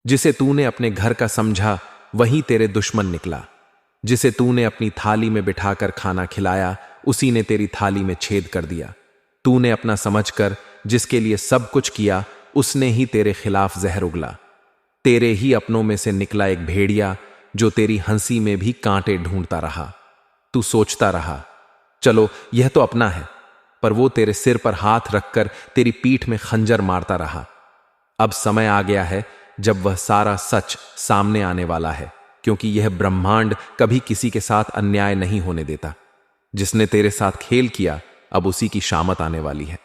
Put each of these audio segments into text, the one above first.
जिसे तूने अपने घर का समझा वही तेरे दुश्मन निकला। जिसे तूने अपनी थाली में बिठाकर खाना खिलाया उसी ने तेरी थाली में छेद कर दिया। तूने अपना समझकर जिसके लिए सब कुछ किया उसने ही तेरे खिलाफ जहर उगला। तेरे ही अपनों में से निकला एक भेड़िया जो तेरी हंसी में भी कांटे ढूंढता रहा। तू सोचता रहा, चलो यह तो अपना है, पर वो तेरे सिर पर हाथ रखकर तेरी पीठ में खंजर मारता रहा। अब समय आ गया है जब वह सारा सच सामने आने वाला है, क्योंकि यह ब्रह्मांड कभी किसी के साथ अन्याय नहीं होने देता। जिसने तेरे साथ खेल किया अब उसी की शामत आने वाली है।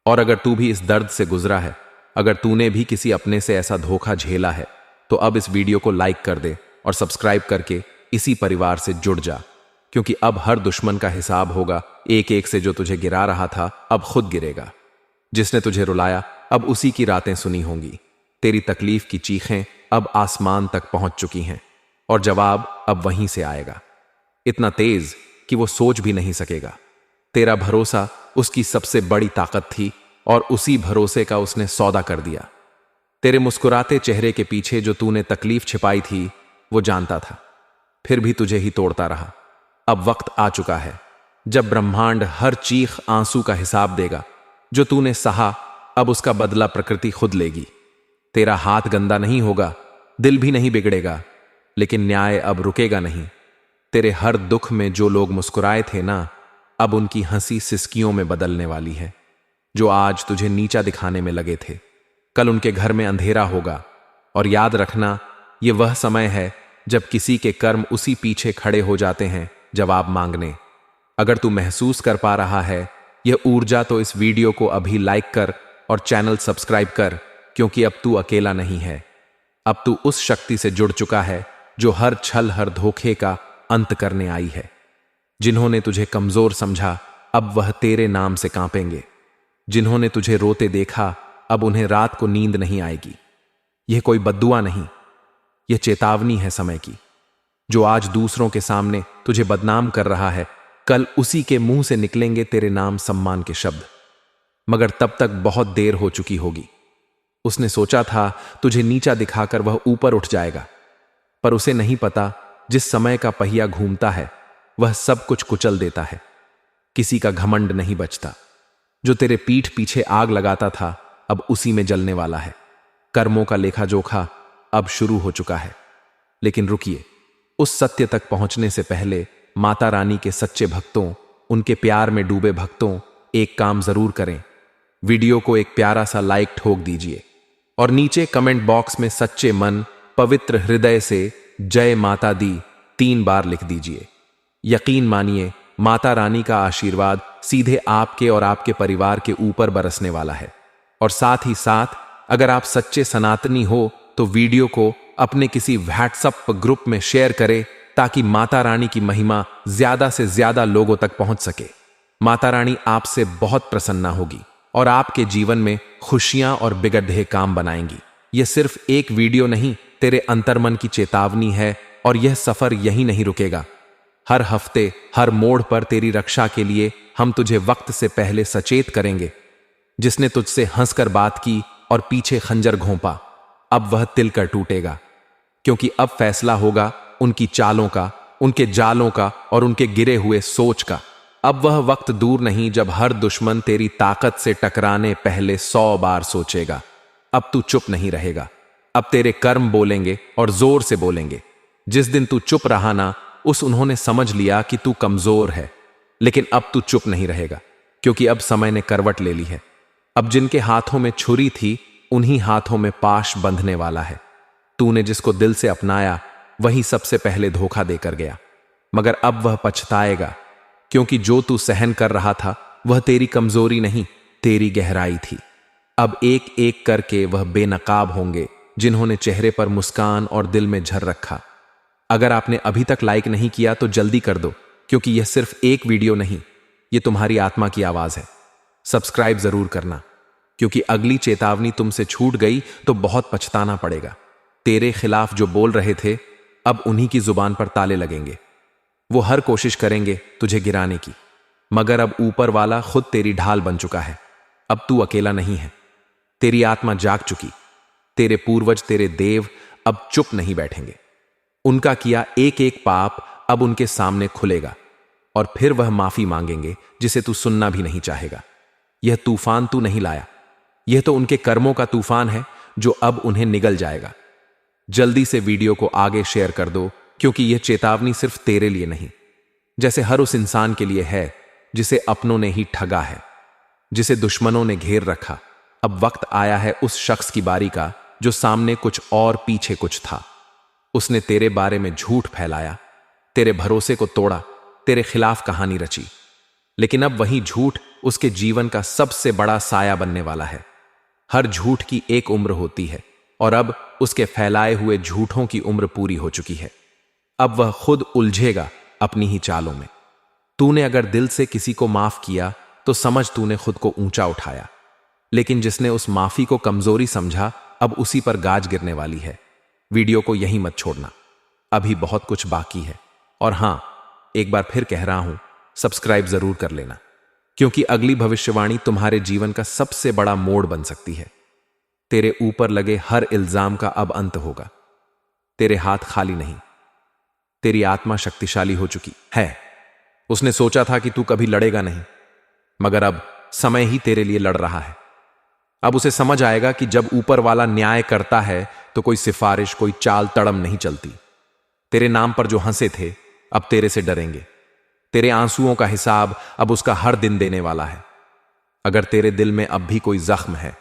और अगर तू भी इस दर्द से गुजरा है, अगर तूने भी किसी अपने से ऐसा धोखा झेला है, तो अब इस वीडियो को लाइक कर दे और सब्सक्राइब करके इसी परिवार से जुड़ जा, क्योंकि अब हर दुश्मन का हिसाब होगा। एक एक से जो तुझे गिरा रहा था अब खुद गिरेगा। जिसने तुझे रुलाया अब उसी की रातें सुनी होंगी। तेरी तकलीफ की चीखें अब आसमान तक पहुंच चुकी हैं और जवाब अब वहीं से आएगा, इतना तेज कि वो सोच भी नहीं सकेगा। तेरा भरोसा उसकी सबसे बड़ी ताकत थी और उसी भरोसे का उसने सौदा कर दिया। तेरे मुस्कुराते चेहरे के पीछे जो तूने तकलीफ छिपाई थी वो जानता था, फिर भी तुझे ही तोड़ता रहा। अब वक्त आ चुका है जब ब्रह्मांड हर चीख आंसू का हिसाब देगा। जो तूने सहा अब उसका बदला प्रकृति खुद लेगी। तेरा हाथ गंदा नहीं होगा, दिल भी नहीं बिगड़ेगा, लेकिन न्याय अब रुकेगा नहीं। तेरे हर दुख में जो लोग मुस्कुराए थे ना, अब उनकी हंसी सिसकियों में बदलने वाली है। जो आज तुझे नीचा दिखाने में लगे थे, कल उनके घर में अंधेरा होगा। और याद रखना, यह वह समय है जब किसी के कर्म उसी पीछे खड़े हो जाते हैं जवाब मांगने। अगर तू महसूस कर पा रहा है यह ऊर्जा, तो इस वीडियो को अभी लाइक कर और चैनल सब्सक्राइब कर, क्योंकि अब तू अकेला नहीं है। अब तू उस शक्ति से जुड़ चुका है जो हर छल हर धोखे का अंत करने आई है। जिन्होंने तुझे कमजोर समझा अब वह तेरे नाम से कांपेंगे। जिन्होंने तुझे रोते देखा अब उन्हें रात को नींद नहीं आएगी। यह कोई बद्दुआ नहीं, यह चेतावनी है समय की। जो आज दूसरों के सामने तुझे बदनाम कर रहा है, कल उसी के मुंह से निकलेंगे तेरे नाम सम्मान के शब्द। मगर तब तक बहुत देर हो चुकी होगी। उसने सोचा था तुझे नीचा दिखाकर वह ऊपर उठ जाएगा, पर उसे नहीं पता जिस समय का पहिया घूमता है वह सब कुछ कुचल देता है। किसी का घमंड नहीं बचता। जो तेरे पीठ पीछे आग लगाता था अब उसी में जलने वाला है। कर्मों का लेखा जोखा अब शुरू हो चुका है। लेकिन रुकिए, उस सत्य तक पहुंचने से पहले माता रानी के सच्चे भक्तों, उनके प्यार में डूबे भक्तों, एक काम जरूर करें। वीडियो को एक प्यारा सा लाइक ठोक दीजिए और नीचे कमेंट बॉक्स में सच्चे मन पवित्र हृदय से जय माता दी 3 बार लिख दीजिए। यकीन मानिए, माता रानी का आशीर्वाद सीधे आपके और आपके परिवार के ऊपर बरसने वाला है। और साथ ही साथ अगर आप सच्चे सनातनी हो तो वीडियो को अपने किसी व्हाट्सएप ग्रुप में शेयर करें, ताकि माता रानी की महिमा ज्यादा से ज्यादा लोगों तक पहुंच सके। माता रानी आपसे बहुत प्रसन्न होगी और आपके जीवन में खुशियां और बिगड़े काम बनाएंगी। यह सिर्फ एक वीडियो नहीं, तेरे अंतर्मन की चेतावनी है और यह सफर यहीं नहीं रुकेगा। हर हफ्ते हर मोड़ पर तेरी रक्षा के लिए हम तुझे वक्त से पहले सचेत करेंगे। जिसने तुझसे हंसकर बात की और पीछे खंजर घोंपा, अब वह तिलकर टूटेगा, क्योंकि अब फैसला होगा उनकी चालों का, उनके जालों का और उनके गिरे हुए सोच का। अब वह वक्त दूर नहीं जब हर दुश्मन तेरी ताकत से टकराने पहले 100 बार सोचेगा। अब तू चुप नहीं रहेगा। अब तेरे कर्म बोलेंगे और जोर से बोलेंगे। जिस दिन तू चुप रहा ना, उन्होंने समझ लिया कि तू कमजोर है। लेकिन अब तू चुप नहीं रहेगा, क्योंकि अब समय ने करवट ले ली है। अब जिनके हाथों में छुरी थी उन्हीं हाथों में पाश बंधने वाला है। तूने जिसको दिल से अपनाया वही सबसे पहले धोखा देकर गया, मगर अब वह पछताएगा, क्योंकि जो तू सहन कर रहा था वह तेरी कमजोरी नहीं, तेरी गहराई थी। अब एक एक करके वह बेनकाब होंगे जिन्होंने चेहरे पर मुस्कान और दिल में झर रखा। अगर आपने अभी तक लाइक नहीं किया तो जल्दी कर दो, क्योंकि यह सिर्फ एक वीडियो नहीं, यह तुम्हारी आत्मा की आवाज है। सब्सक्राइब जरूर करना, क्योंकि अगली चेतावनी तुमसे छूट गई तो बहुत पछताना पड़ेगा। तेरे खिलाफ जो बोल रहे थे अब उन्हीं की जुबान पर ताले लगेंगे। वो हर कोशिश करेंगे तुझे गिराने की, मगर अब ऊपर वाला खुद तेरी ढाल बन चुका है। अब तू अकेला नहीं है। तेरी आत्मा जाग चुकी, तेरे पूर्वज, तेरे देव अब चुप नहीं बैठेंगे। उनका किया एक एक पाप अब उनके सामने खुलेगा और फिर वह माफी मांगेंगे जिसे तू सुनना भी नहीं चाहेगा। यह तूफान तू नहीं लाया, यह तो उनके कर्मों का तूफान है जो अब उन्हें निगल जाएगा। जल्दी से वीडियो को आगे शेयर कर दो, क्योंकि यह चेतावनी सिर्फ तेरे लिए नहीं, जैसे हर उस इंसान के लिए है जिसे अपनों ने ही ठगा है, जिसे दुश्मनों ने घेर रखा। अब वक्त आया है उस शख्स की बारी का जो सामने कुछ और पीछे कुछ था। उसने तेरे बारे में झूठ फैलाया, तेरे भरोसे को तोड़ा, तेरे खिलाफ कहानी रची। लेकिन अब वही झूठ उसके जीवन का सबसे बड़ा साया बनने वाला है। हर झूठ की एक उम्र होती है और अब उसके फैलाए हुए झूठों की उम्र पूरी हो चुकी है। अब वह खुद उलझेगा अपनी ही चालों में। तूने अगर दिल से किसी को माफ किया तो समझ तूने खुद को ऊंचा उठाया, लेकिन जिसने उस माफी को कमजोरी समझा अब उसी पर गाज गिरने वाली है। वीडियो को यहीं मत छोड़ना, अभी बहुत कुछ बाकी है। और हां, एक बार फिर कह रहा हूं, सब्सक्राइब जरूर कर लेना, क्योंकि अगली भविष्यवाणी तुम्हारे जीवन का सबसे बड़ा मोड़ बन सकती है। तेरे ऊपर लगे हर इल्जाम का अब अंत होगा। तेरे हाथ खाली नहीं, तेरी आत्मा शक्तिशाली हो चुकी है। उसने सोचा था कि तू कभी लड़ेगा नहीं, मगर अब समय ही तेरे लिए लड़ रहा है। अब उसे समझ आएगा कि जब ऊपर वाला न्याय करता है तो कोई सिफारिश, कोई चाल तड़म नहीं चलती। तेरे नाम पर जो हंसे थे अब तेरे से डरेंगे। तेरे आंसुओं का हिसाब अब उसका हर दिन देने वाला है। अगर तेरे दिल में अब भी कोई जख्म है,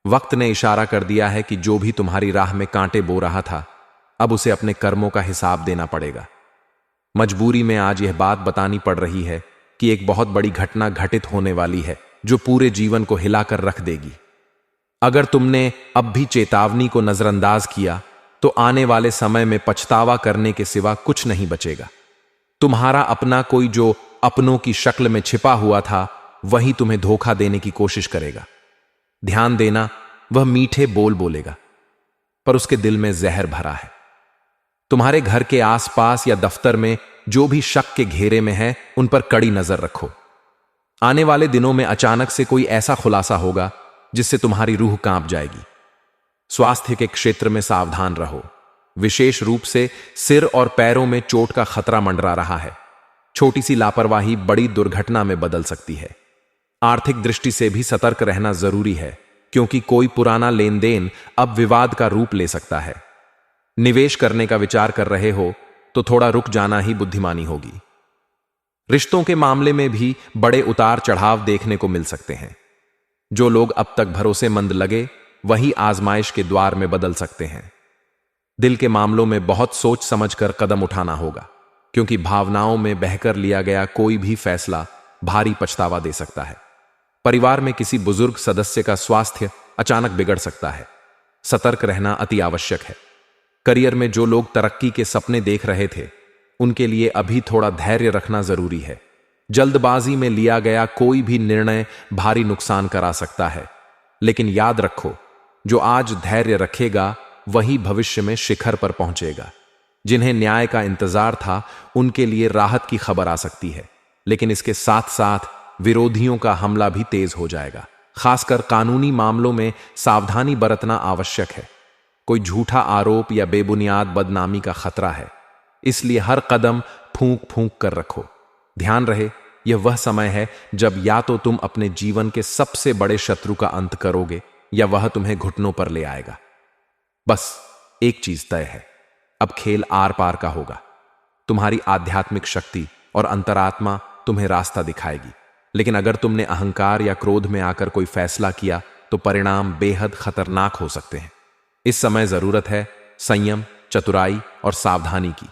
वक्त ने इशारा कर दिया है कि जो भी तुम्हारी राह में कांटे बो रहा था अब उसे अपने कर्मों का हिसाब देना पड़ेगा। मजबूरी में आज यह बात बतानी पड़ रही है कि एक बहुत बड़ी घटना घटित होने वाली है जो पूरे जीवन को हिलाकर रख देगी। अगर तुमने अब भी चेतावनी को नजरअंदाज किया तो आने वाले समय में पछतावा करने के सिवा कुछ नहीं बचेगा। तुम्हारा अपना कोई जो अपनों की शक्ल में छिपा हुआ था वही तुम्हें धोखा देने की कोशिश करेगा। ध्यान देना, वह मीठे बोल बोलेगा पर उसके दिल में जहर भरा है। तुम्हारे घर के आसपास या दफ्तर में जो भी शक के घेरे में है उन पर कड़ी नजर रखो। आने वाले दिनों में अचानक से कोई ऐसा खुलासा होगा जिससे तुम्हारी रूह कांप जाएगी। स्वास्थ्य के क्षेत्र में सावधान रहो, विशेष रूप से सिर और पैरों में चोट का खतरा मंडरा रहा है। छोटी सी लापरवाही बड़ी दुर्घटना में बदल सकती है। आर्थिक दृष्टि से भी सतर्क रहना जरूरी है, क्योंकि कोई पुराना लेन देन अब विवाद का रूप ले सकता है। निवेश करने का विचार कर रहे हो तो थोड़ा रुक जाना ही बुद्धिमानी होगी। रिश्तों के मामले में भी बड़े उतार चढ़ाव देखने को मिल सकते हैं। जो लोग अब तक भरोसेमंद लगे वही आजमाइश के द्वार में बदल सकते हैं। दिल के मामलों में बहुत सोच समझकर कदम उठाना होगा, क्योंकि भावनाओं में बहकर लिया गया कोई भी फैसला भारी पछतावा दे सकता है। परिवार में किसी बुजुर्ग सदस्य का स्वास्थ्य अचानक बिगड़ सकता है। सतर्क रहना अति आवश्यक है। करियर में जो लोग तरक्की के सपने देख रहे थे उनके लिए अभी थोड़ा धैर्य रखना जरूरी है। जल्दबाजी में लिया गया कोई भी निर्णय भारी नुकसान करा सकता है, लेकिन याद रखो, जो आज धैर्य रखेगा वही भविष्य में शिखर पर पहुंचेगा। जिन्हें न्याय का इंतजार था उनके लिए राहत की खबर आ सकती है, लेकिन इसके साथ साथ विरोधियों का हमला भी तेज हो जाएगा। खासकर कानूनी मामलों में सावधानी बरतना आवश्यक है। कोई झूठा आरोप या बेबुनियाद बदनामी का खतरा है, इसलिए हर कदम फूंक फूंक कर रखो। ध्यान रहे, यह वह समय है जब या तो तुम अपने जीवन के सबसे बड़े शत्रु का अंत करोगे या वह तुम्हें घुटनों पर ले आएगा। बस एक चीज तय है, अब खेल आर पार का होगा। तुम्हारी आध्यात्मिक शक्ति और अंतरात्मा तुम्हें रास्ता दिखाएगी, लेकिन अगर तुमने अहंकार या क्रोध में आकर कोई फैसला किया तो परिणाम बेहद खतरनाक हो सकते हैं। इस समय जरूरत है संयम, चतुराई और सावधानी की।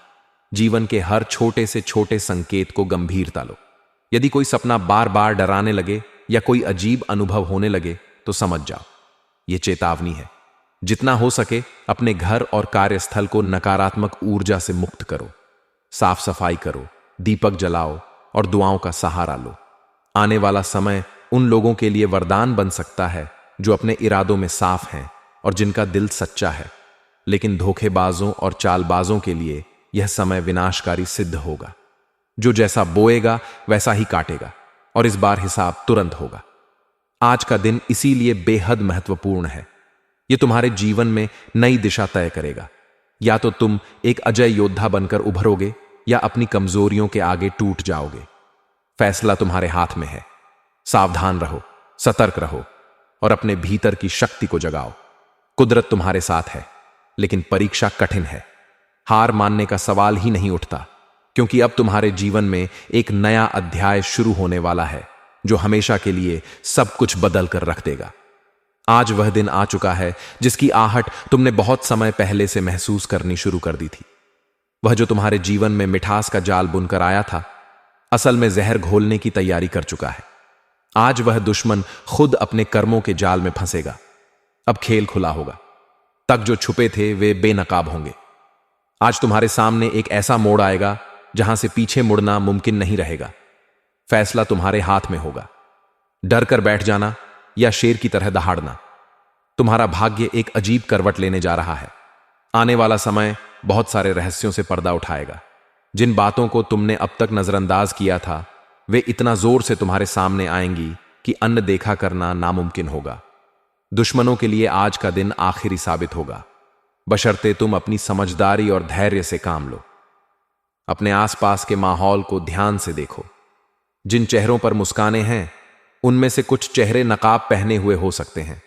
जीवन के हर छोटे से छोटे संकेत को गंभीरता लो। यदि कोई सपना बार बार डराने लगे या कोई अजीब अनुभव होने लगे तो समझ जाओ, यह चेतावनी है। जितना हो सके अपने घर और कार्यस्थल को नकारात्मक ऊर्जा से मुक्त करो। साफ सफाई करो, दीपक जलाओ और दुआओं का सहारा लो। आने वाला समय उन लोगों के लिए वरदान बन सकता है जो अपने इरादों में साफ हैं और जिनका दिल सच्चा है, लेकिन धोखेबाजों और चालबाजों के लिए यह समय विनाशकारी सिद्ध होगा। जो जैसा बोएगा वैसा ही काटेगा और इस बार हिसाब तुरंत होगा। आज का दिन इसीलिए बेहद महत्वपूर्ण है। ये तुम्हारे जीवन में नई दिशा तय करेगा। या तो तुम एक अजय योद्धा बनकर उभरोगे या अपनी कमजोरियों के आगे टूट जाओगे। फैसला तुम्हारे हाथ में है। सावधान रहो, सतर्क रहो और अपने भीतर की शक्ति को जगाओ। कुदरत तुम्हारे साथ है, लेकिन परीक्षा कठिन है। हार मानने का सवाल ही नहीं उठता, क्योंकि अब तुम्हारे जीवन में एक नया अध्याय शुरू होने वाला है जो हमेशा के लिए सब कुछ बदल कर रख देगा। आज वह दिन आ चुका है जिसकी आहट तुमने बहुत समय पहले से महसूस करनी शुरू कर दी थी। वह जो तुम्हारे जीवन में मिठास का जाल बुनकर आया था, असल में जहर घोलने की तैयारी कर चुका है। आज वह दुश्मन खुद अपने कर्मों के जाल में फंसेगा। अब खेल खुला होगा। तक जो छुपे थे वे बेनकाब होंगे। आज तुम्हारे सामने एक ऐसा मोड़ आएगा जहां से पीछे मुड़ना मुमकिन नहीं रहेगा। फैसला तुम्हारे हाथ में होगा। डर कर बैठ जाना या शेर की तरह दहाड़ना। तुम्हारा भाग्य एक अजीब करवट लेने जा रहा है। आने वाला समय बहुत सारे रहस्यों से पर्दा उठाएगा। जिन बातों को तुमने अब तक नजरअंदाज किया था, वे इतना जोर से तुम्हारे सामने आएंगी कि अन्न देखा करना नामुमकिन होगा। दुश्मनों के लिए आज का दिन आखिरी साबित होगा, बशर्ते तुम अपनी समझदारी और धैर्य से काम लो। अपने आसपास के माहौल को ध्यान से देखो। जिन चेहरों पर मुस्कानें हैं, उनमें से कुछ चेहरे नकाब पहने हुए हो सकते हैं।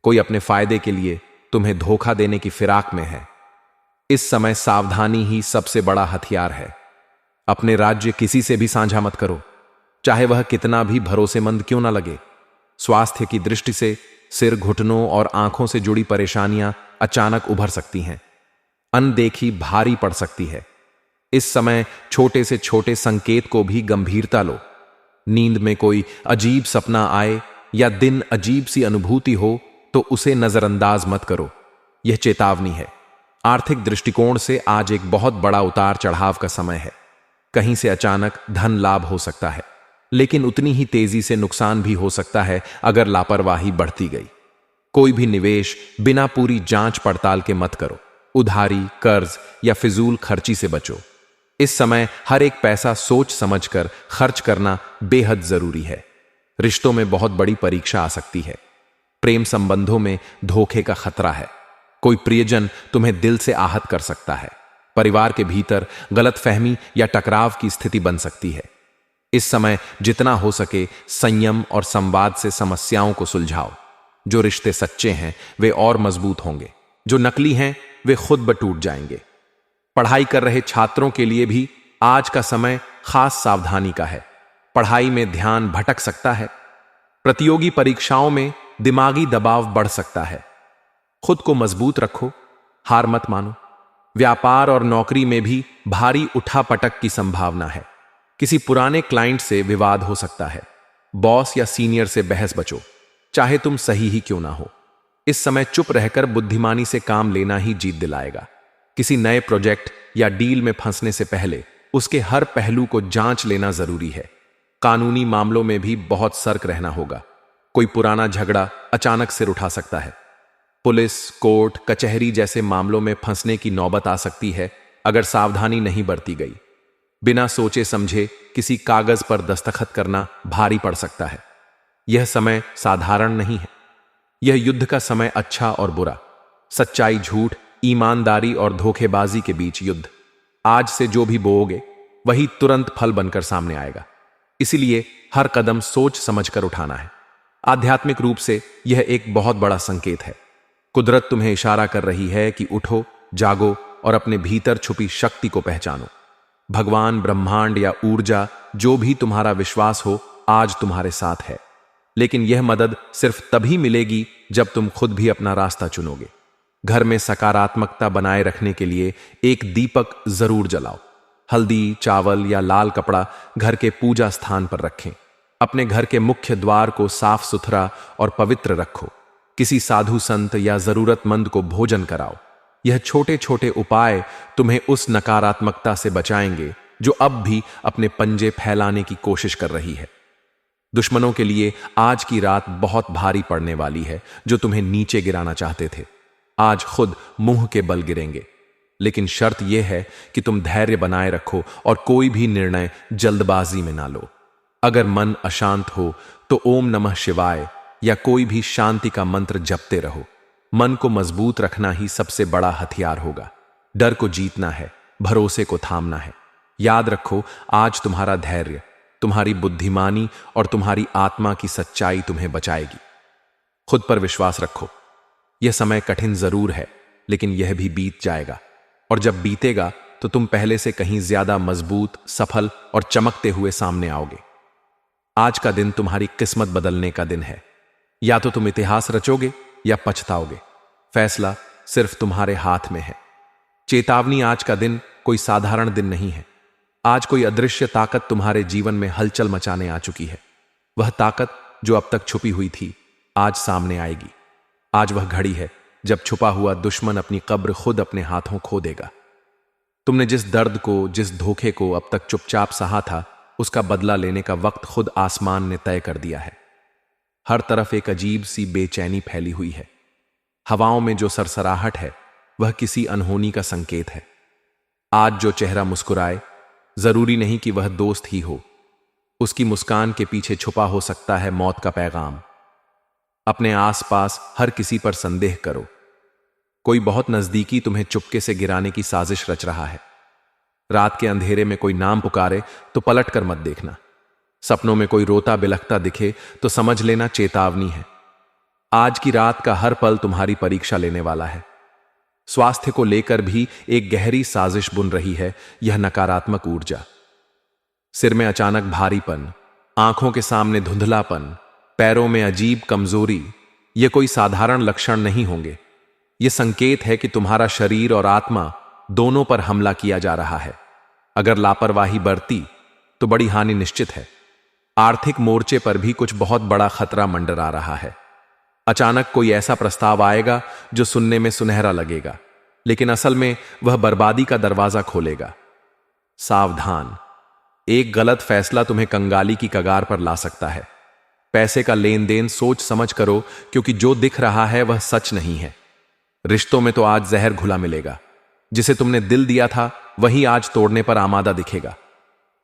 कोई अपने फायदे के लिए तुम्हें धोखा देने की फिराक में है। इस समय सावधानी ही सबसे बड़ा हथियार है। अपने राज्य किसी से भी साझा मत करो, चाहे वह कितना भी भरोसेमंद क्यों ना लगे। स्वास्थ्य की दृष्टि से सिर, घुटनों और आंखों से जुड़ी परेशानियां अचानक उभर सकती हैं। अनदेखी भारी पड़ सकती है। इस समय छोटे से छोटे संकेत को भी गंभीरता लो। नींद में कोई अजीब सपना आए या दिन अजीब सी अनुभूति हो तो उसे नजरअंदाज मत करो। यह चेतावनी है। आर्थिक दृष्टिकोण से आज एक बहुत बड़ा उतार चढ़ाव का समय है। कहीं से अचानक धन लाभ हो सकता है, लेकिन उतनी ही तेजी से नुकसान भी हो सकता है अगर लापरवाही बढ़ती गई। कोई भी निवेश बिना पूरी जांच पड़ताल के मत करो। उधारी, कर्ज या फिजूल खर्ची से बचो। इस समय हर एक पैसा सोच समझकर खर्च करना बेहद जरूरी है। रिश्तों में बहुत बड़ी परीक्षा आ सकती है। प्रेम संबंधों में धोखे का खतरा है। कोई प्रियजन तुम्हें दिल से आहत कर सकता है। परिवार के भीतर गलतफहमी या टकराव की स्थिति बन सकती है। इस समय जितना हो सके संयम और संवाद से समस्याओं को सुलझाओ। जो रिश्ते सच्चे हैं वे और मजबूत होंगे, जो नकली हैं वे खुद ब टूट जाएंगे। पढ़ाई कर रहे छात्रों के लिए भी आज का समय खास सावधानी का है। पढ़ाई में ध्यान भटक सकता है। प्रतियोगी परीक्षाओं में दिमागी दबाव बढ़ सकता है। खुद को मजबूत रखो, हार मत मानो। व्यापार और नौकरी में भी भारी उठापटक की संभावना है। किसी पुराने क्लाइंट से विवाद हो सकता है। बॉस या सीनियर से बहस बचो, चाहे तुम सही ही क्यों ना हो। इस समय चुप रहकर बुद्धिमानी से काम लेना ही जीत दिलाएगा। किसी नए प्रोजेक्ट या डील में फंसने से पहले उसके हर पहलू को जांच लेना जरूरी है। कानूनी मामलों में भी बहुत सतर्क रहना होगा। कोई पुराना झगड़ा अचानक सिर उठा सकता है। पुलिस, कोर्ट, कचहरी जैसे मामलों में फंसने की नौबत आ सकती है अगर सावधानी नहीं बरती गई। बिना सोचे समझे किसी कागज पर दस्तखत करना भारी पड़ सकता है। यह समय साधारण नहीं है। यह युद्ध का समय, अच्छा और बुरा, सच्चाई, झूठ, ईमानदारी और धोखेबाजी के बीच युद्ध। आज से जो भी बोओगे वही तुरंत फल बनकर सामने आएगा। इसीलिए हर कदम सोच समझकर उठाना है। आध्यात्मिक रूप से यह एक बहुत बड़ा संकेत है। कुदरत तुम्हें इशारा कर रही है कि उठो, जागो और अपने भीतर छुपी शक्ति को पहचानो। भगवान, ब्रह्मांड या ऊर्जा, जो भी तुम्हारा विश्वास हो, आज तुम्हारे साथ है। लेकिन यह मदद सिर्फ तभी मिलेगी जब तुम खुद भी अपना रास्ता चुनोगे। घर में सकारात्मकता बनाए रखने के लिए एक दीपक जरूर जलाओ। हल्दी, चावल या लाल कपड़ा घर के पूजा स्थान पर रखें। अपने घर के मुख्य द्वार को साफ सुथरा और पवित्र रखो। किसी साधु संत या जरूरतमंद को भोजन कराओ। यह छोटे छोटे उपाय तुम्हें उस नकारात्मकता से बचाएंगे जो अब भी अपने पंजे फैलाने की कोशिश कर रही है। दुश्मनों के लिए आज की रात बहुत भारी पड़ने वाली है। जो तुम्हें नीचे गिराना चाहते थे, आज खुद मुंह के बल गिरेंगे। लेकिन शर्त यह है कि तुम धैर्य बनाए रखो और कोई भी निर्णय जल्दबाजी में ना लो। अगर मन अशांत हो तो ओम नमः शिवाय या कोई भी शांति का मंत्र जपते रहो। मन को मजबूत रखना ही सबसे बड़ा हथियार होगा। डर को जीतना है, भरोसे को थामना है। याद रखो, आज तुम्हारा धैर्य, तुम्हारी बुद्धिमानी और तुम्हारी आत्मा की सच्चाई तुम्हें बचाएगी। खुद पर विश्वास रखो। यह समय कठिन जरूर है, लेकिन यह भी बीत जाएगा, और जब बीतेगा तो तुम पहले से कहीं ज्यादा मजबूत, सफल और चमकते हुए सामने आओगे। आज का दिन तुम्हारी किस्मत बदलने का दिन है। या तो तुम इतिहास रचोगे या पछताओगे। फैसला सिर्फ तुम्हारे हाथ में है। चेतावनी, आज का दिन कोई साधारण दिन नहीं है। आज कोई अदृश्य ताकत तुम्हारे जीवन में हलचल मचाने आ चुकी है। वह ताकत जो अब तक छुपी हुई थी, आज सामने आएगी। आज वह घड़ी है जब छुपा हुआ दुश्मन अपनी कब्र खुद अपने हाथों खो देगा। तुमने जिस दर्द को, जिस धोखे को अब तक चुपचाप सहा था, उसका बदला लेने का वक्त खुद आसमान ने तय कर दिया है। हर तरफ एक अजीब सी बेचैनी फैली हुई है। हवाओं में जो सरसराहट है, वह किसी अनहोनी का संकेत है। आज जो चेहरा मुस्कुराए, जरूरी नहीं कि वह दोस्त ही हो। उसकी मुस्कान के पीछे छुपा हो सकता है मौत का पैगाम। अपने आसपास हर किसी पर संदेह करो। कोई बहुत नजदीकी तुम्हें चुपके से गिराने की साजिश रच रहा है। रात के अंधेरे में कोई नाम पुकारे तो पलट कर मत देखना। सपनों में कोई रोता बिलखता दिखे तो समझ लेना चेतावनी है। आज की रात का हर पल तुम्हारी परीक्षा लेने वाला है। स्वास्थ्य को लेकर भी एक गहरी साजिश बुन रही है यह नकारात्मक ऊर्जा। सिर में अचानक भारीपन, आंखों के सामने धुंधलापन, पैरों में अजीब कमजोरी, ये कोई साधारण लक्षण नहीं होंगे। ये संकेत है कि तुम्हारा शरीर और आत्मा दोनों पर हमला किया जा रहा है। अगर लापरवाही बरती तो बड़ी हानि निश्चित है। आर्थिक मोर्चे पर भी कुछ बहुत बड़ा खतरा मंडरा रहा है। अचानक कोई ऐसा प्रस्ताव आएगा जो सुनने में सुनहरा लगेगा, लेकिन असल में वह बर्बादी का दरवाजा खोलेगा। सावधान, एक गलत फैसला तुम्हें कंगाली की कगार पर ला सकता है। पैसे का लेन देन सोच समझ करो, क्योंकि जो दिख रहा है वह सच नहीं है। रिश्तों में तो आज जहर घुला मिलेगा। जिसे तुमने दिल दिया था वही आज तोड़ने पर आमादा दिखेगा।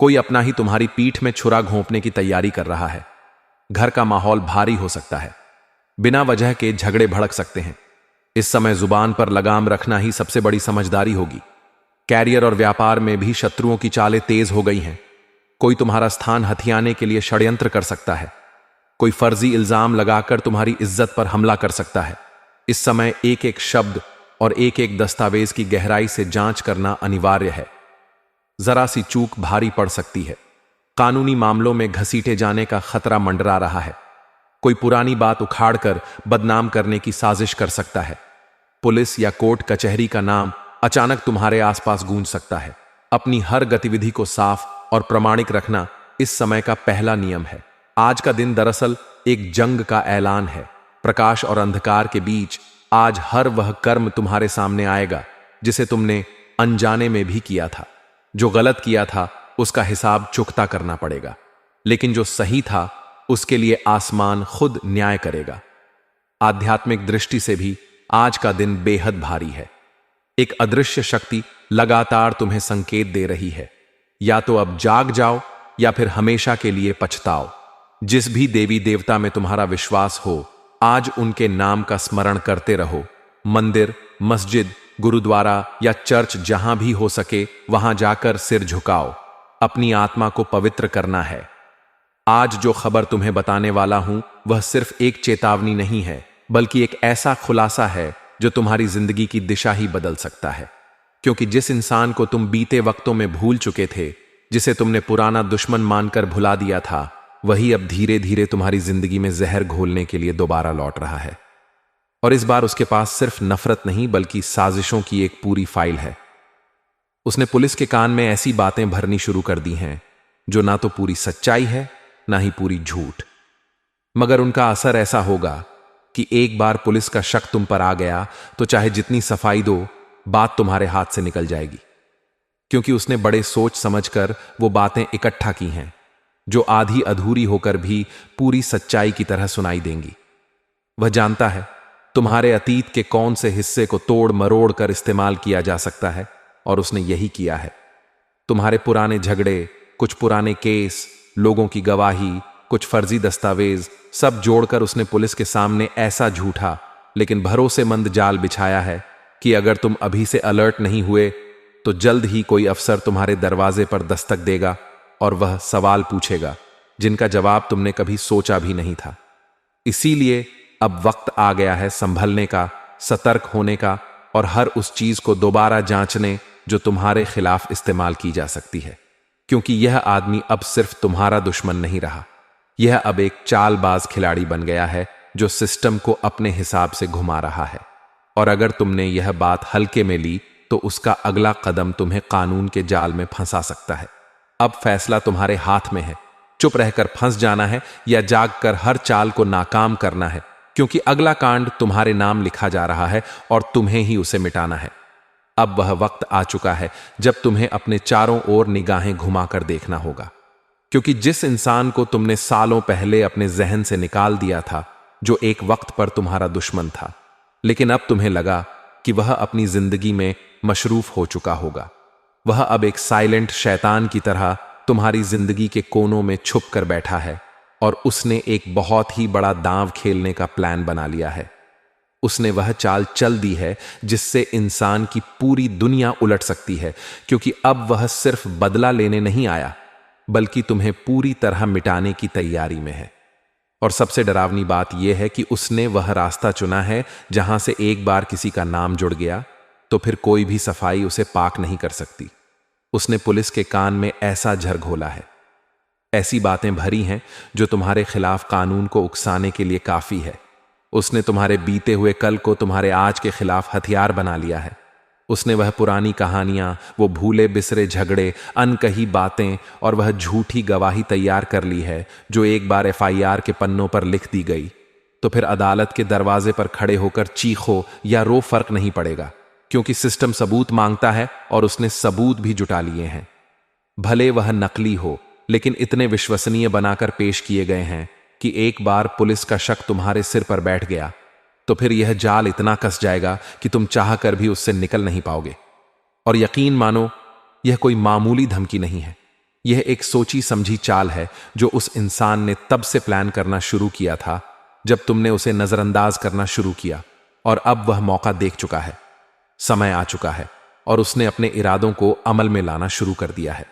कोई अपना ही तुम्हारी पीठ में छुरा घोंपने की तैयारी कर रहा है। घर का माहौल भारी हो सकता है। बिना वजह के झगड़े भड़क सकते हैं। इस समय जुबान पर लगाम रखना ही सबसे बड़ी समझदारी होगी। कैरियर और व्यापार में भी शत्रुओं की चालें तेज हो गई हैं। कोई तुम्हारा स्थान हथियाने के लिए षड्यंत्र कर सकता है। कोई फर्जी इल्जाम लगाकर तुम्हारी इज्जत पर हमला कर सकता है। इस समय एक एक शब्द और एक एक दस्तावेज की गहराई से जांच करना अनिवार्य है। जरा सी चूक भारी पड़ सकती है। कानूनी मामलों में घसीटे जाने का खतरा मंडरा रहा है। कोई पुरानी बात उखाड़कर बदनाम करने की साजिश कर सकता है। पुलिस या कोर्ट कचहरी का नाम अचानक तुम्हारे आसपास गूंज सकता है। अपनी हर गतिविधि को साफ और प्रामाणिक रखना इस समय का पहला नियम है। आज का दिन दरअसल एक जंग का ऐलान है। प्रकाश और अंधकार के बीच आज हर वह कर्म तुम्हारे सामने आएगा जिसे तुमने अनजाने में भी किया था। जो गलत किया था उसका हिसाब चुकता करना पड़ेगा, लेकिन जो सही था उसके लिए आसमान खुद न्याय करेगा। आध्यात्मिक दृष्टि से भी आज का दिन बेहद भारी है। एक अदृश्य शक्ति लगातार तुम्हें संकेत दे रही है, या तो अब जाग जाओ या फिर हमेशा के लिए पछताओ। जिस भी देवी देवता में तुम्हारा विश्वास हो, आज उनके नाम का स्मरण करते रहो। मंदिर, मस्जिद, गुरुद्वारा या चर्च, जहां भी हो सके वहां जाकर सिर झुकाओ। अपनी आत्मा को पवित्र करना है। आज जो खबर तुम्हें बताने वाला हूं वह सिर्फ एक चेतावनी नहीं है, बल्कि एक ऐसा खुलासा है जो तुम्हारी जिंदगी की दिशा ही बदल सकता है। क्योंकि जिस इंसान को तुम बीते वक्तों में भूल चुके थे, जिसे तुमने पुराना दुश्मन मानकर भुला दिया था, वही अब धीरे धीरे तुम्हारी जिंदगी में जहर घोलने के लिए दोबारा लौट रहा है। और इस बार उसके पास सिर्फ नफरत नहीं बल्कि साजिशों की एक पूरी फाइल है। उसने पुलिस के कान में ऐसी बातें भरनी शुरू कर दी हैं जो ना तो पूरी सच्चाई है ना ही पूरी झूठ, मगर उनका असर ऐसा होगा कि एक बार पुलिस का शक तुम पर आ गया तो चाहे जितनी सफाई दो, बात तुम्हारे हाथ से निकल जाएगी। क्योंकि उसने बड़े सोच समझकर वो बातें इकट्ठा की हैं जो आधी अधूरी होकर भी पूरी सच्चाई की तरह सुनाई देंगी। वह जानता है तुम्हारे अतीत के कौन से हिस्से को तोड़ मरोड़ कर इस्तेमाल किया जा सकता है, और उसने यही किया है। तुम्हारे पुराने झगड़े, कुछ पुराने केस, लोगों की गवाही, कुछ फर्जी दस्तावेज, सब जोड़कर उसने पुलिस के सामने ऐसा झूठा लेकिन भरोसेमंद जाल बिछाया है कि अगर तुम अभी से अलर्ट नहीं हुए तो जल्द ही कोई अफसर तुम्हारे दरवाजे पर दस्तक देगा और वह सवाल पूछेगा जिनका जवाब तुमने कभी सोचा भी नहीं था। इसीलिए अब वक्त आ गया है संभलने का, सतर्क होने का और हर उस चीज को दोबारा जांचने जो तुम्हारे खिलाफ इस्तेमाल की जा सकती है, क्योंकि यह आदमी अब सिर्फ तुम्हारा दुश्मन नहीं रहा, यह अब एक चालबाज खिलाड़ी बन गया है जो सिस्टम को अपने हिसाब से घुमा रहा है। और अगर तुमने यह बात हल्के में ली तो उसका अगला कदम तुम्हें कानून के जाल में फंसा सकता है। अब फैसला तुम्हारे हाथ में है, चुप रहकर फंस जाना है या जागकर हर चाल को नाकाम करना है, क्योंकि अगला कांड तुम्हारे नाम लिखा जा रहा है और तुम्हें ही उसे मिटाना है। अब वह वक्त आ चुका है जब तुम्हें अपने चारों ओर निगाहें घुमाकर देखना होगा, क्योंकि जिस इंसान को तुमने सालों पहले अपने जहन से निकाल दिया था, जो एक वक्त पर तुम्हारा दुश्मन था, लेकिन अब तुम्हें लगा कि वह अपनी जिंदगी में मशरूफ हो चुका होगा, वह अब एक साइलेंट शैतान की तरह तुम्हारी जिंदगी के कोनों में छुप कर बैठा है और उसने एक बहुत ही बड़ा दांव खेलने का प्लान बना लिया है। उसने वह चाल चल दी है जिससे इंसान की पूरी दुनिया उलट सकती है, क्योंकि अब वह सिर्फ बदला लेने नहीं आया बल्कि तुम्हें पूरी तरह मिटाने की तैयारी में है। और सबसे डरावनी बात यह है कि उसने वह रास्ता चुना है जहां से एक बार किसी का नाम जुड़ गया तो फिर कोई भी सफाई उसे पाक नहीं कर सकती। उसने पुलिस के कान में ऐसा झर घोला है, ऐसी बातें भरी हैं जो तुम्हारे खिलाफ कानून को उकसाने के लिए काफी है। उसने तुम्हारे बीते हुए कल को तुम्हारे आज के खिलाफ हथियार बना लिया है। उसने वह पुरानी कहानियां, वो भूले बिसरे झगड़े, अनकही बातें और वह झूठी गवाही तैयार कर ली है जो एक बार एफआईआर के पन्नों पर लिख दी गई तो फिर अदालत के दरवाजे पर खड़े होकर चीखो या रो, फर्क नहीं पड़ेगा, क्योंकि सिस्टम सबूत मांगता है और उसने सबूत भी जुटा लिए हैं। भले वह नकली हो, लेकिन इतने विश्वसनीय बनाकर पेश किए गए हैं कि एक बार पुलिस का शक तुम्हारे सिर पर बैठ गया तो फिर यह जाल इतना कस जाएगा कि तुम चाह कर भी उससे निकल नहीं पाओगे। और यकीन मानो, यह कोई मामूली धमकी नहीं है, यह एक सोची समझी चाल है जो उस इंसान ने तब से प्लान करना शुरू किया था जब तुमने उसे नजरअंदाज करना शुरू किया, और अब वह मौका देख चुका है, समय आ चुका है और उसने अपने इरादों को अमल में लाना शुरू कर दिया है।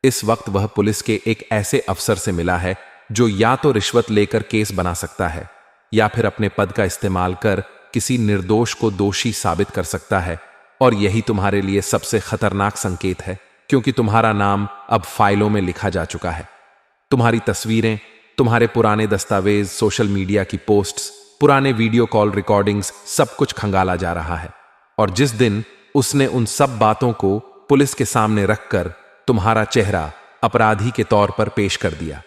इस वक्त वह पुलिस के एक ऐसे अफसर से मिला है जो या तो रिश्वत लेकर केस बना सकता है या फिर अपने पद का इस्तेमाल कर किसी निर्दोष को दोषी साबित कर सकता है। और यही तुम्हारे लिए सबसे खतरनाक संकेत है, क्योंकि तुम्हारा नाम अब फाइलों में लिखा जा चुका है। तुम्हारी तस्वीरें, तुम्हारे पुराने दस्तावेज, सोशल मीडिया की पोस्ट्स, पुराने वीडियो कॉल रिकॉर्डिंग्स, सब कुछ खंगाला जा रहा है। और जिस दिन उसने उन सब बातों को पुलिस के सामने रखकर तुम्हारा चेहरा अपराधी के तौर पर पेश कर दिया,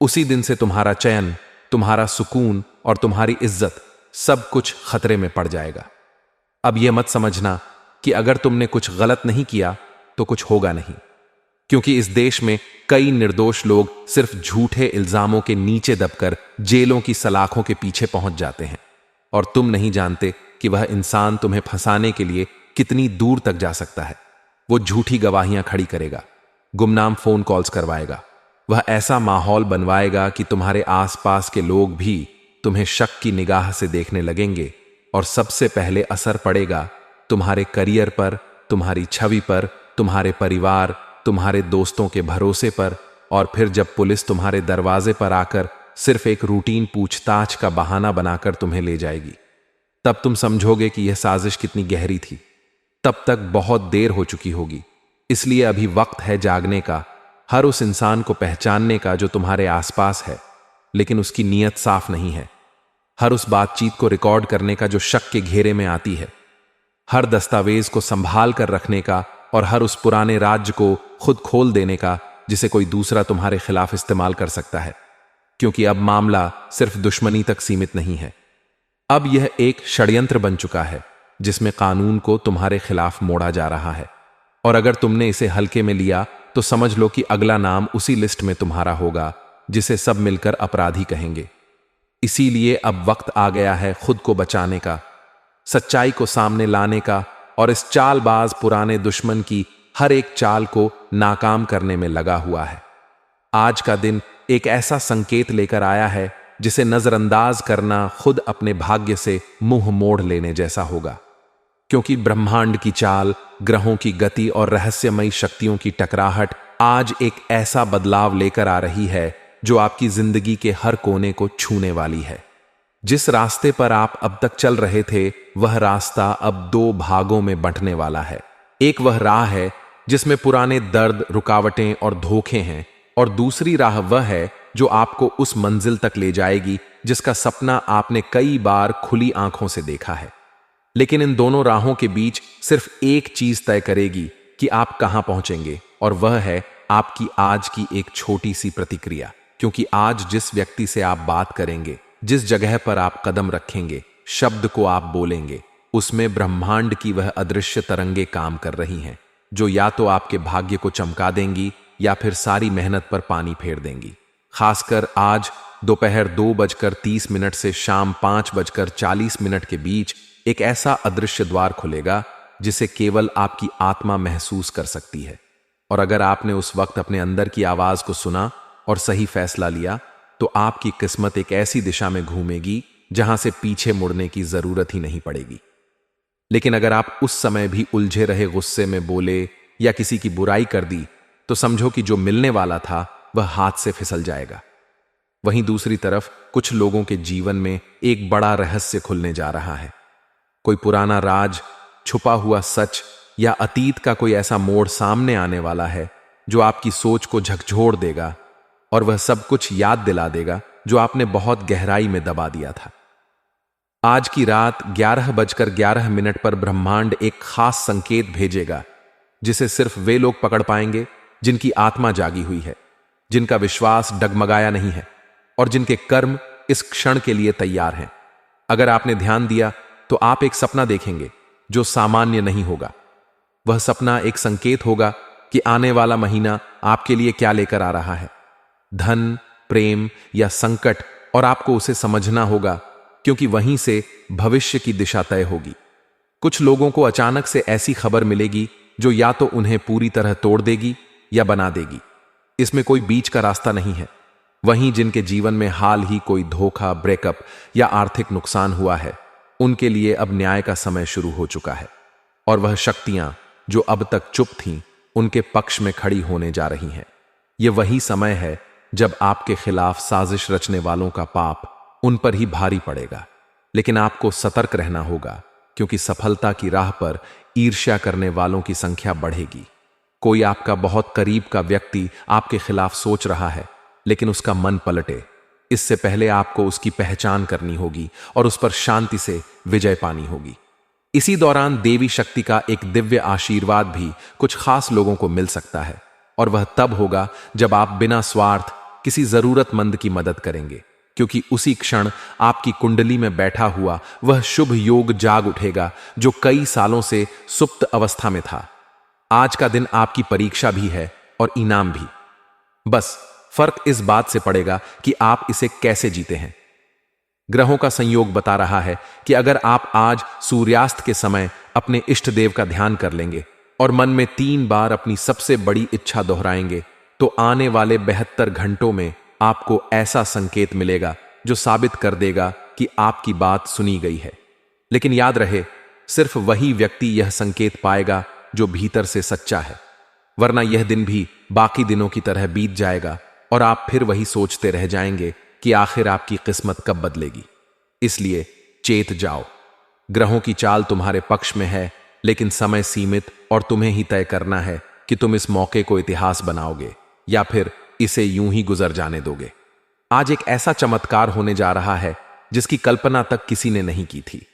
उसी दिन से तुम्हारा चयन, तुम्हारा सुकून और तुम्हारी इज्जत सब कुछ खतरे में पड़ जाएगा। अब यह मत समझना कि अगर तुमने कुछ गलत नहीं किया तो कुछ होगा नहीं, क्योंकि इस देश में कई निर्दोष लोग सिर्फ झूठे इल्जामों के नीचे दबकर जेलों की सलाखों के पीछे पहुंच जाते हैं, और तुम नहीं जानते कि वह इंसान तुम्हें फंसाने के लिए कितनी दूर तक जा सकता है। वो झूठी गवाहियां खड़ी करेगा, गुमनाम फोन कॉल्स करवाएगा, वह ऐसा माहौल बनवाएगा कि तुम्हारे आसपास के लोग भी तुम्हें शक की निगाह से देखने लगेंगे, और सबसे पहले असर पड़ेगा तुम्हारे करियर पर, तुम्हारी छवि पर, तुम्हारे परिवार, तुम्हारे दोस्तों के भरोसे पर। और फिर जब पुलिस तुम्हारे दरवाजे पर आकर सिर्फ एक रूटीन पूछताछ का बहाना बनाकर तुम्हें ले जाएगी, तब तुम समझोगे कि यह साजिश कितनी गहरी थी। तब तक बहुत देर हो चुकी होगी। इसलिए अभी वक्त है जागने का, हर उस इंसान को पहचानने का जो तुम्हारे आसपास है लेकिन उसकी नीयत साफ नहीं है, हर उस बातचीत को रिकॉर्ड करने का जो शक के घेरे में आती है, हर दस्तावेज को संभाल कर रखने का, और हर उस पुराने राज्य को खुद खोल देने का जिसे कोई दूसरा तुम्हारे खिलाफ इस्तेमाल कर सकता है, क्योंकि अब मामला सिर्फ दुश्मनी तक सीमित नहीं है। अब यह एक षड्यंत्र बन चुका है जिसमें कानून को तुम्हारे खिलाफ मोड़ा जा रहा है, और अगर तुमने इसे हल्के में लिया तो समझ लो कि अगला नाम उसी लिस्ट में तुम्हारा होगा जिसे सब मिलकर अपराधी कहेंगे। इसीलिए अब वक्त आ गया है खुद को बचाने का, सच्चाई को सामने लाने का, और इस चालबाज पुराने दुश्मन की हर एक चाल को नाकाम करने में लगा हुआ है। आज का दिन एक ऐसा संकेत लेकर आया है जिसे नजरअंदाज करना खुद अपने भाग्य से मुंह मोड़ लेने जैसा होगा। क्योंकि ब्रह्मांड की चाल, ग्रहों की गति और रहस्यमयी शक्तियों की टकराहट आज एक ऐसा बदलाव लेकर आ रही है जो आपकी जिंदगी के हर कोने को छूने वाली है। जिस रास्ते पर आप अब तक चल रहे थे, वह रास्ता अब दो भागों में बंटने वाला है। एक वह राह है जिसमें पुराने दर्द, रुकावटें और धोखे हैं, और दूसरी राह वह है जो आपको उस मंजिल तक ले जाएगी जिसका सपना आपने कई बार खुली आंखों से देखा है। लेकिन इन दोनों राहों के बीच सिर्फ एक चीज तय करेगी कि आप कहां पहुंचेंगे, और वह है आपकी आज की एक छोटी सी प्रतिक्रिया। क्योंकि आज जिस व्यक्ति से आप बात करेंगे, जिस जगह पर आप कदम रखेंगे, शब्द को आप बोलेंगे, उसमें ब्रह्मांड की वह अदृश्य तरंगे काम कर रही हैं, जो या तो आपके भाग्य को चमका देंगी या फिर सारी मेहनत पर पानी फेर देंगी। खासकर आज दोपहर 2:30 से शाम 5:40 के बीच एक ऐसा अदृश्य द्वार खुलेगा जिसे केवल आपकी आत्मा महसूस कर सकती है। और अगर आपने उस वक्त अपने अंदर की आवाज को सुना और सही फैसला लिया, तो आपकी किस्मत एक ऐसी दिशा में घूमेगी जहां से पीछे मुड़ने की जरूरत ही नहीं पड़ेगी। लेकिन अगर आप उस समय भी उलझे रहे, गुस्से में बोले या किसी की बुराई कर दी, तो समझो कि जो मिलने वाला था वह हाथ से फिसल जाएगा। वहीं दूसरी तरफ कुछ लोगों के जीवन में एक बड़ा रहस्य खुलने जा रहा है। कोई पुराना राज, छुपा हुआ सच या अतीत का कोई ऐसा मोड़ सामने आने वाला है जो आपकी सोच को झकझोर देगा और वह सब कुछ याद दिला देगा जो आपने बहुत गहराई में दबा दिया था। आज की रात 11:11 पर ब्रह्मांड एक खास संकेत भेजेगा जिसे सिर्फ वे लोग पकड़ पाएंगे जिनकी आत्मा जागी हुई है, जिनका विश्वास डगमगाया नहीं है और जिनके कर्म इस क्षण के लिए तैयार हैं। अगर आपने ध्यान दिया तो आप एक सपना देखेंगे जो सामान्य नहीं होगा। वह सपना एक संकेत होगा कि आने वाला महीना आपके लिए क्या लेकर आ रहा है, धन, प्रेम या संकट, और आपको उसे समझना होगा क्योंकि वहीं से भविष्य की दिशा तय होगी। कुछ लोगों को अचानक से ऐसी खबर मिलेगी जो या तो उन्हें पूरी तरह तोड़ देगी या बना देगी। इसमें कोई बीच का रास्ता नहीं है। वहीं जिनके जीवन में हाल ही कोई धोखा, ब्रेकअप या आर्थिक नुकसान हुआ है, उनके लिए अब न्याय का समय शुरू हो चुका है और वह शक्तियां जो अब तक चुप थीं, उनके पक्ष में खड़ी होने जा रही हैं। यह वही समय है जब आपके खिलाफ साजिश रचने वालों का पाप उन पर ही भारी पड़ेगा। लेकिन आपको सतर्क रहना होगा क्योंकि सफलता की राह पर ईर्ष्या करने वालों की संख्या बढ़ेगी। कोई आपका बहुत करीब का व्यक्ति आपके खिलाफ सोच रहा है, लेकिन उसका मन पलटे। इससे पहले आपको उसकी पहचान करनी होगी और उस पर शांति से विजय पानी होगी। इसी दौरान देवी शक्ति का एक दिव्य आशीर्वाद भी कुछ खास लोगों को मिल सकता है, और वह तब होगा जब आप बिना स्वार्थ किसी जरूरतमंद की मदद करेंगे, क्योंकि उसी क्षण आपकी कुंडली में बैठा हुआ वह शुभ योग जाग उठेगा जो कई सालों से सुप्त अवस्था में था। आज का दिन आपकी परीक्षा भी है और इनाम भी। बस फर्क इस बात से पड़ेगा कि आप इसे कैसे जीते हैं। ग्रहों का संयोग बता रहा है कि अगर आप आज सूर्यास्त के समय अपने इष्ट देव का ध्यान कर लेंगे और मन में 3 बार अपनी सबसे बड़ी इच्छा दोहराएंगे, तो आने वाले 72 घंटों में आपको ऐसा संकेत मिलेगा जो साबित कर देगा कि आपकी बात सुनी गई है। लेकिन याद रहे, सिर्फ वही व्यक्ति यह संकेत पाएगा जो भीतर से सच्चा है, वरना यह दिन भी बाकी दिनों की तरह बीत जाएगा और आप फिर वही सोचते रह जाएंगे कि आखिर आपकी किस्मत कब बदलेगी। इसलिए चेत जाओ। ग्रहों की चाल तुम्हारे पक्ष में है, लेकिन समय सीमित और तुम्हें ही तय करना है कि तुम इस मौके को इतिहास बनाओगे या फिर इसे यूं ही गुजर जाने दोगे। आज एक ऐसा चमत्कार होने जा रहा है जिसकी कल्पना तक किसी ने नहीं की थी।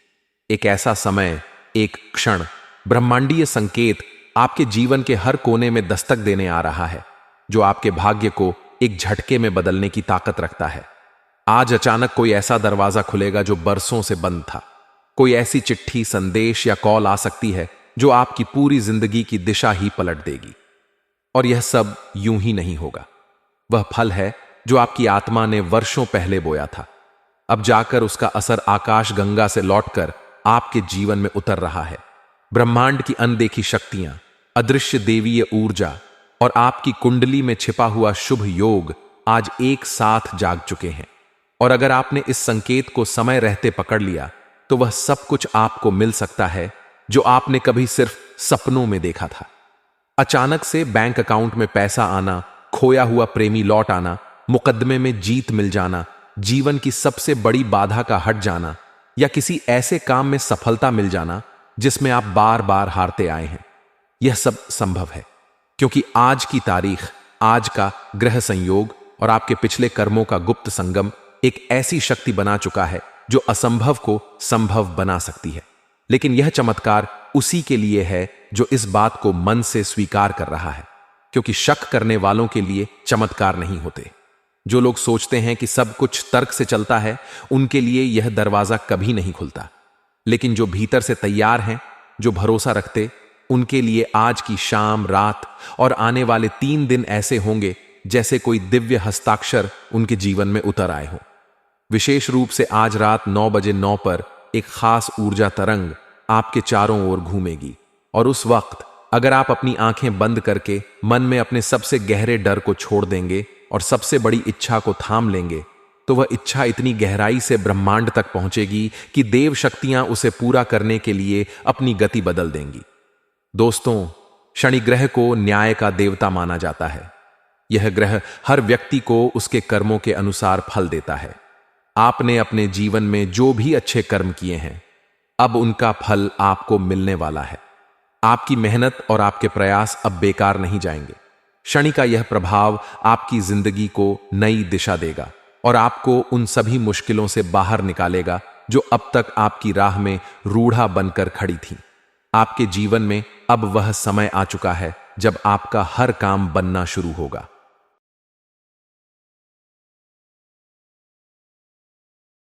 एक ऐसा समय, एक क्षण, ब्रह्मांडीय संकेत आपके जीवन के हर कोने में दस्तक देने आ रहा है जो आपके भाग्य को एक झटके में बदलने की ताकत रखता है। आज अचानक कोई ऐसा दरवाजा खुलेगा जो बरसों से बंद था। कोई ऐसी चिट्ठी, संदेश या कॉल आ सकती है जो आपकी पूरी जिंदगी की दिशा ही पलट देगी। और यह सब यूं ही नहीं होगा। वह फल है जो आपकी आत्मा ने वर्षों पहले बोया था। अब जाकर उसका असर आकाश गंगा से लौटकर आपके जीवन में उतर रहा है। ब्रह्मांड की अनदेखी शक्तियां, अदृश्य देवीय ऊर्जा और आपकी कुंडली में छिपा हुआ शुभ योग आज एक साथ जाग चुके हैं। और अगर आपने इस संकेत को समय रहते पकड़ लिया तो वह सब कुछ आपको मिल सकता है जो आपने कभी सिर्फ सपनों में देखा था। अचानक से बैंक अकाउंट में पैसा आना, खोया हुआ प्रेमी लौट आना, मुकदमे में जीत मिल जाना, जीवन की सबसे बड़ी बाधा का हट जाना, या किसी ऐसे काम में सफलता मिल जाना जिसमें आप बार बार हारते आए हैं। यह सब संभव है क्योंकि आज की तारीख, आज का ग्रह संयोग और आपके पिछले कर्मों का गुप्त संगम एक ऐसी शक्ति बना चुका है जो असंभव को संभव बना सकती है। लेकिन यह चमत्कार उसी के लिए है जो इस बात को मन से स्वीकार कर रहा है, क्योंकि शक करने वालों के लिए चमत्कार नहीं होते। जो लोग सोचते हैं कि सब कुछ तर्क से चलता है, उनके लिए यह दरवाजा कभी नहीं खुलता। लेकिन जो भीतर से तैयार हैं, जो भरोसा रखते, उनके लिए आज की शाम, रात और आने वाले 3 दिन ऐसे होंगे जैसे कोई दिव्य हस्ताक्षर उनके जीवन में उतर आए हो। विशेष रूप से आज रात 9:09 पर एक खास ऊर्जा तरंग आपके चारों ओर घूमेगी, और उस वक्त अगर आप अपनी आंखें बंद करके मन में अपने सबसे गहरे डर को छोड़ देंगे और सबसे बड़ी इच्छा को थाम लेंगे, तो वह इच्छा इतनी गहराई से ब्रह्मांड तक पहुंचेगी कि देव शक्तियां उसे पूरा करने के लिए अपनी गति बदल देंगी। दोस्तों, शनि ग्रह को न्याय का देवता माना जाता है। यह ग्रह हर व्यक्ति को उसके कर्मों के अनुसार फल देता है। आपने अपने जीवन में जो भी अच्छे कर्म किए हैं, अब उनका फल आपको मिलने वाला है। आपकी मेहनत और आपके प्रयास अब बेकार नहीं जाएंगे। शनि का यह प्रभाव आपकी जिंदगी को नई दिशा देगा और आपको उन सभी मुश्किलों से बाहर निकालेगा जो अब तक आपकी राह में रूढ़ा बनकर खड़ी थीं। आपके जीवन में अब वह समय आ चुका है जब आपका हर काम बनना शुरू होगा।